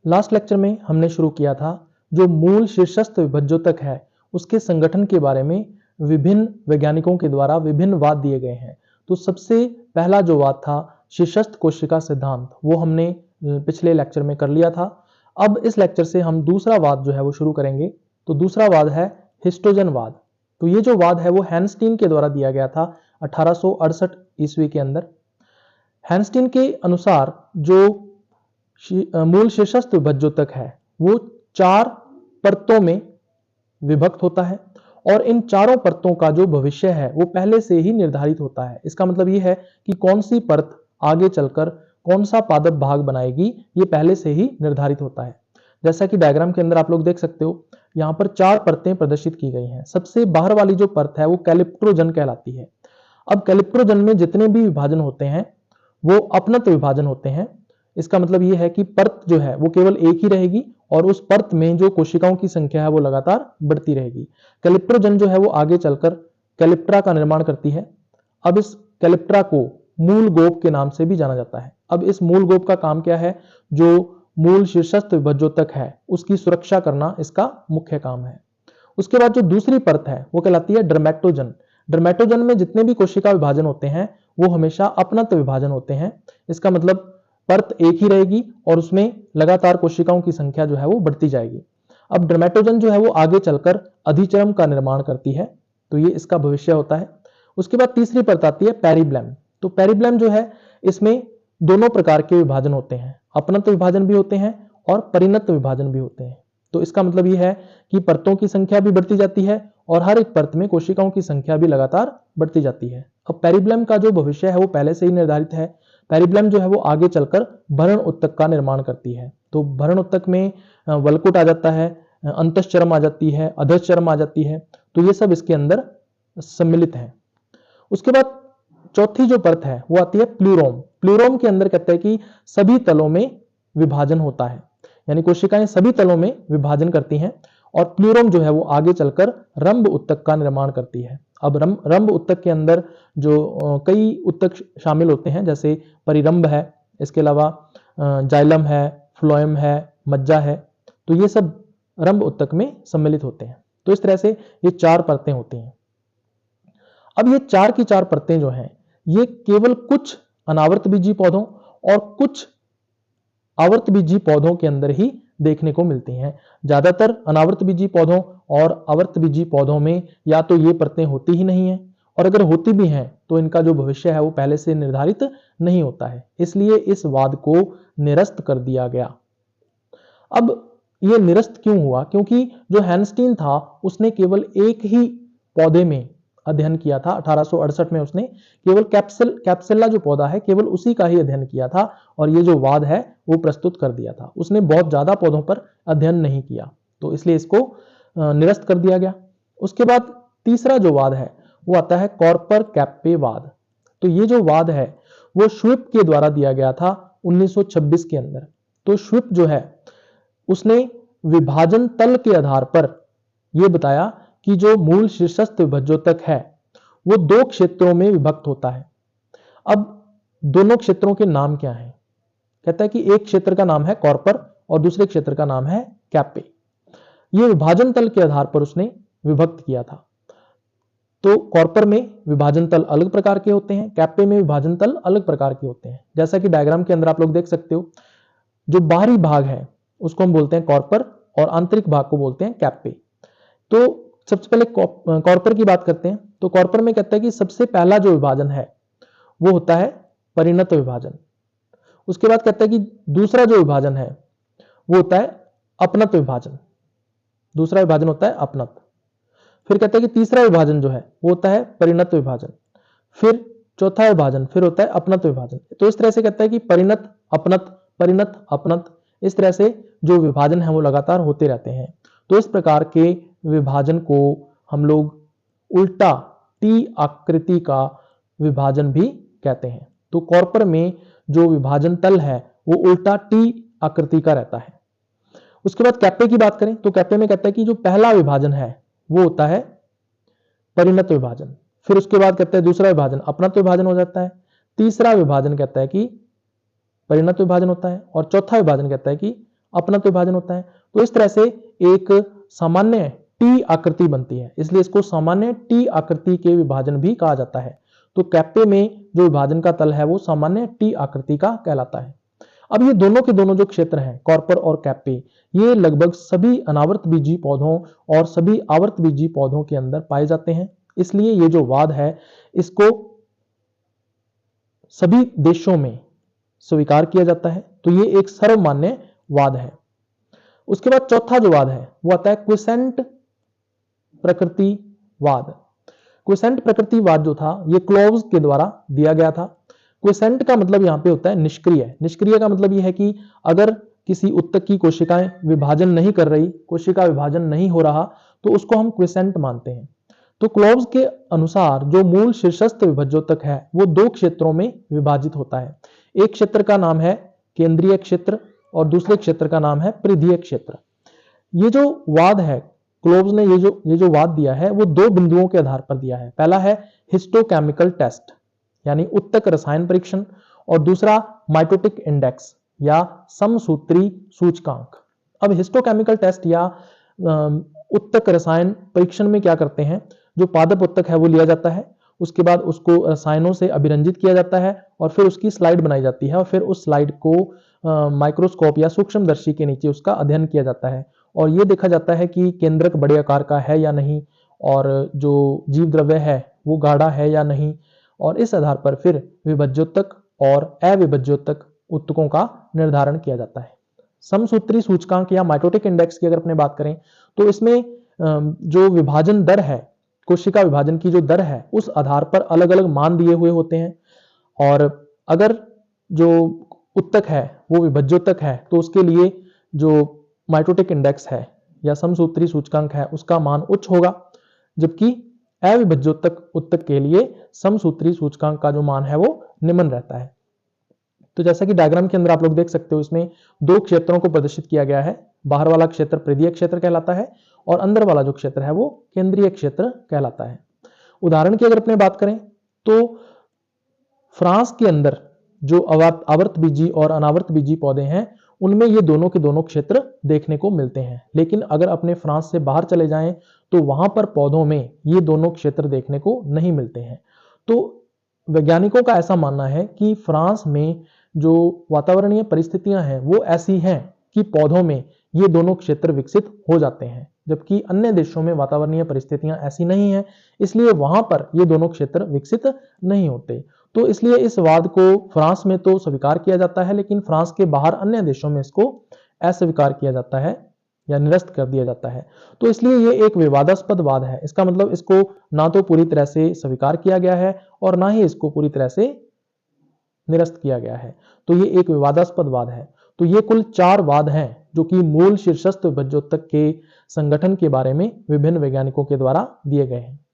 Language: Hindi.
लास्ट लेक्चर में हमने शुरू किया था जो मूल शीर्षस्थ विभज्योतक है उसके संगठन के बारे में विभिन्न वैज्ञानिकों के द्वारा विभिन्न वाद दिए गए हैं। तो सबसे पहला जो वाद था शीर्षस्थ कोशिका सिद्धांत, वो हमने पिछले लेक्चर में कर लिया था। अब इस लेक्चर से हम दूसरा वाद जो है वो शुरू करेंगे। तो दूसरा वाद है हिस्टोजन वाद। तो ये जो वाद है वो हैंस्टीन के द्वारा दिया गया था 1868 ईस्वी के अंदर। हैंस्टीन के अनुसार जो मूल शीर्षस्थ विभज्योतक है वो 4 परतों में विभक्त होता है और इन चारों परतों का जो भविष्य है वो पहले से ही निर्धारित होता है। इसका मतलब ये है कि कौन सी परत आगे चलकर कौन सा पादप भाग बनाएगी ये पहले से ही निर्धारित होता है। जैसा कि डायग्राम के अंदर आप लोग देख सकते हो, यहाँ पर 4 परतें प्रदर्शित की गई हैं। सबसे बाहर वाली जो परत है वो कैलिप्ट्रोजन कहलाती है। अब कैलिप्ट्रोजन में जितने भी विभाजन होते हैं वो अपनत्व विभाजन होते हैं। इसका मतलब ये है कि परत जो है वो केवल एक ही रहेगी और उस परत में जो कोशिकाओं की संख्या है वो लगातार बढ़ती रहेगी। कैलिप्ट्रोजन जो है वो आगे चलकर कैलिप्ट्रा का निर्माण करती है। अब इस कैलिप्ट्रा को मूल गोप के नाम से भी जाना जाता है। अब इस मूल गोप का काम क्या है? जो मूल शीर्षस्थ विभज्योतक है उसकी सुरक्षा करना इसका मुख्य काम है। उसके बाद जो दूसरी परत है वो कहलाती है डर्मेटोजन। डर्मेटोजन में जितने भी कोशिका विभाजन होते हैं वो हमेशा अपनत्व विभाजन होते हैं। इसका मतलब परत एक ही रहेगी और उसमें लगातार कोशिकाओं की संख्या जो है वो बढ़ती जाएगी। अब डर्मेटोजन जो है वो आगे चलकर अधिचर्म का निर्माण करती है, तो ये इसका भविष्य होता है। उसके बाद तीसरी परत आती है पेरिब्लम। तो पेरिब्लम जो है इसमें दोनों प्रकार के विभाजन होते हैं, अपनत्व विभाजन भी होते हैं और परिणत विभाजन भी होते हैं। तो इसका मतलब ये है कि परतों की संख्या भी बढ़ती जाती है और हर एक परत में कोशिकाओं की संख्या भी लगातार बढ़ती जाती है। अब पेरिब्लम का जो भविष्य है वो पहले से ही निर्धारित है। पेरिब्लम जो है वो आगे चलकर भरण उत्तक का निर्माण करती है। तो भरण उत्तक में वल्कुट आ जाता है, अंतश्चर्म आ जाती है, अधश्चर्म आ जाती है। तो ये सब इसके अंदर सम्मिलित है। उसके बाद चौथी जो परत है वो आती है प्लूरोम। प्लूरोम के अंदर कहते हैं कि सभी तलों में विभाजन होता है, यानी कोशिकाएं सभी तलों में विभाजन करती हैं और प्लूरोम जो है वो आगे चलकर रंभ उत्तक का निर्माण करती है। अब रंभ उत्तक के अंदर जो कई उत्तक शामिल होते हैं, जैसे परिरंभ है, इसके अलावा जाइलम है, फ्लोएम है, मज्जा है। तो ये सब रंभ उत्तक में सम्मिलित होते हैं। तो इस तरह से ये 4 परतें होती हैं। अब ये 4 की 4 परतें जो हैं ये केवल कुछ अनावर्त बीजी पौधों और कुछ आवर्त बीजी पौधों के अंदर ही देखने को मिलती हैं। ज्यादातर अनावर्त बीजी पौधों और आवर्त बीजी पौधों में या तो ये परतें होती ही नहीं है और अगर होती भी हैं तो इनका जो भविष्य है वो पहले से निर्धारित नहीं होता है। इसलिए इस वाद को निरस्त कर दिया गया। अब ये निरस्त क्यों हुआ? क्योंकि जो हैंस्टीन था उसने केवल एक ही पौधे में अध्ययन किया था। 1868 में उसने केवल कैप्सुला जो पौधा है केवल उसी का ही अध्ययन किया था और ये जो वाद है वो प्रस्तुत कर दिया था। उसने बहुत ज्यादा पौधों पर अध्ययन नहीं किया, तो इसलिए इसको निरस्त कर दिया गया। उसके बाद तीसरा जो वाद है वो आता है कॉर्पर कैप्पे वाद। तो ये जो वाद है वो श्विप के द्वारा दिया गया था 1926 के अंदर। तो श्विप जो है उसने विभाजन तल के आधार पर यह बताया कि जो मूल शीर्षस्थ विभज्योतक है वो 2 क्षेत्रों में विभक्त होता है। अब दोनों क्षेत्रों के नाम क्या हैं? कहता है कि एक क्षेत्र का नाम है कॉर्पर और दूसरे क्षेत्र का नाम है कैप्पे। ये विभाजन तल के आधार पर उसने विभक्त किया था। तो कॉर्पर में विभाजन तल अलग प्रकार के होते हैं, कैप्पे में विभाजन तल अलग प्रकार के होते हैं। जैसा कि डायग्राम के अंदर आप लोग देख सकते हो, जो बाहरी भाग है उसको हम बोलते हैं कॉर्पर और आंतरिक भाग को बोलते हैं कैप्पे। तो सबसे पहले कॉर्पर की बात करते हैं। तो कॉर्पर में कहता है कि सबसे पहला जो विभाजन है वो होता है परिणत विभाजन। उसके बाद कहता है कि दूसरा जो विभाजन है वो होता है अपनत्व विभाजन। दूसरा विभाजन होता है अपनत्व। फिर कहता है कि तीसरा विभाजन जो है वो होता है परिणत विभाजन। फिर चौथा विभाजन फिर होता है अपनत्व विभाजन। तो इस तरह से कहता है कि परिणत अपनत, परिणत अपनत, इस तरह से जो विभाजन है वो लगातार होते रहते हैं। तो इस प्रकार के विभाजन को हम लोग उल्टा टी आकृति का विभाजन भी कहते हैं। तो कॉर्पर में जो विभाजन तल है वो उल्टा टी आकृति का रहता है। उसके बाद कैप्पे की बात करें तो कैप्पे में कहता है कि जो पहला विभाजन है वो होता है परिणत विभाजन। फिर उसके बाद कहता है दूसरा विभाजन अपनत्व विभाजन हो जाता है। तीसरा विभाजन कहता है कि परिणत विभाजन होता है और चौथा विभाजन कहता है कि अपनत्व विभाजन होता है। तो इस तरह से एक सामान्य टी आकृति बनती है, इसलिए इसको सामान्य टी आकृति के विभाजन भी कहा जाता है। तो कैप्पे में जो विभाजन का तल है वो सामान्य टी आकृति का कहलाता है। अब ये दोनों के दोनों जो क्षेत्र हैं कॉर्पर और कैप्पे, ये लगभग सभी अनावर्त बीजी पौधों और सभी आवर्त बीजी पौधों के अंदर पाए जाते हैं। इसलिए ये जो वाद है इसको सभी देशों में स्वीकार किया जाता है। तो ये एक सर्वमान्य वाद है। उसके बाद चौथा जो वाद है वो आता है क्विसेंट प्रकृतिवाद। क्विसेंट प्रकृतिवाद जो था ये क्लोव्स के द्वारा दिया गया था। क्विसेंट का मतलब यहां पे होता है निष्क्रिय। निष्क्रिय का मतलब यह है कि अगर किसी उत्तक की कोशिकाएं विभाजन नहीं कर रही, कोशिका विभाजन नहीं हो रहा, तो उसको हम क्विसेंट मानते हैं। तो क्लोव्स के अनुसार जो मूल शीर्षस्थ विभज्योतक है वो दो क्षेत्रों में विभाजित होता है। एक क्षेत्र का नाम है केंद्रीय क्षेत्र और दूसरे क्षेत्र का नाम है परिधीय क्षेत्र। ये जो वाद है क्लोव्स ने ये जो वाद दिया है वो दो बिंदुओं के आधार पर दिया है। पहला है हिस्टोकेमिकल टेस्ट यानी उत्तक रसायन परीक्षण, और दूसरा माइटोटिक इंडेक्स या समसूत्री सूचकांक। अब हिस्टोकेमिकल टेस्ट या उत्तक रसायन परीक्षण में क्या करते हैं, जो पादप उत्तक है वो लिया जाता है, उसके बाद उसको रसायनों से अभिरंजित किया जाता है और फिर उसकी स्लाइड बनाई जाती है और फिर उस स्लाइड को माइक्रोस्कोप या सूक्ष्मदर्शी के नीचे उसका अध्ययन किया जाता है और ये देखा जाता है कि केंद्रक बड़े आकार का है या नहीं और जो जीव द्रव्य है वो गाढ़ा है या नहीं, और इस आधार पर फिर विभज्योतक और अविभज्योतक उत्तकों का निर्धारण किया जाता है। समसूत्री सूचकांक या माइटोटिक इंडेक्स की अगर अपने बात करें तो इसमें जो विभाजन दर है, कोशिका विभाजन की जो दर है, उस आधार पर अलग अलग मान दिए हुए होते हैं। और अगर जो उत्तक है वो विभज्योतक है तो उसके लिए जो माइटोटिक इंडेक्स है या समसूत्री सूचकांक है उसका मान उच्च होगा, जबकि अविभज्योतक उत्तक के लिए समसूत्री सूचकांक का जो मान है वो निम्न रहता है। तो जैसा कि डायग्राम के अंदर आप लोग देख सकते हो, इसमें दो क्षेत्रों को प्रदर्शित किया गया है। बाहर वाला क्षेत्र परिधीय क्षेत्र कहलाता है और अंदर वाला जो क्षेत्र है वो केंद्रीय क्षेत्र कहलाता है। उदाहरण की अगर अपने बात करें तो फ्रांस के अंदर जो आवर्त बीजी और अनावर्त बीजी पौधे हैं उनमें ये दोनों के दोनों क्षेत्र देखने को मिलते हैं। लेकिन अगर अपने फ्रांस से बाहर चले जाएं तो वहां पर पौधों में ये दोनों क्षेत्र देखने को नहीं मिलते हैं। तो वैज्ञानिकों का ऐसा मानना है कि फ्रांस में जो वातावरणीय परिस्थितियां हैं वो ऐसी हैं कि पौधों में ये दोनों क्षेत्र विकसित हो जाते हैं, जबकि अन्य देशों में वातावरणीय परिस्थितियां ऐसी नहीं हैं, इसलिए वहां पर ये दोनों क्षेत्र विकसित नहीं होते। तो इसलिए इस वाद को फ्रांस में तो स्वीकार किया जाता है, लेकिन फ्रांस के बाहर अन्य देशों में इसको अस्वीकार किया जाता है या निरस्त कर दिया जाता है। तो इसलिए ये एक विवादास्पद वाद है। इसका मतलब इसको ना तो पूरी तरह से स्वीकार किया गया है और ना ही इसको पूरी तरह से निरस्त किया गया है। तो ये एक विवादास्पद वाद है। तो ये कुल 4 वाद हैं जो कि मूल शीर्षस्थ विभज्योतक के संगठन के बारे में विभिन्न वैज्ञानिकों के द्वारा दिए गए हैं।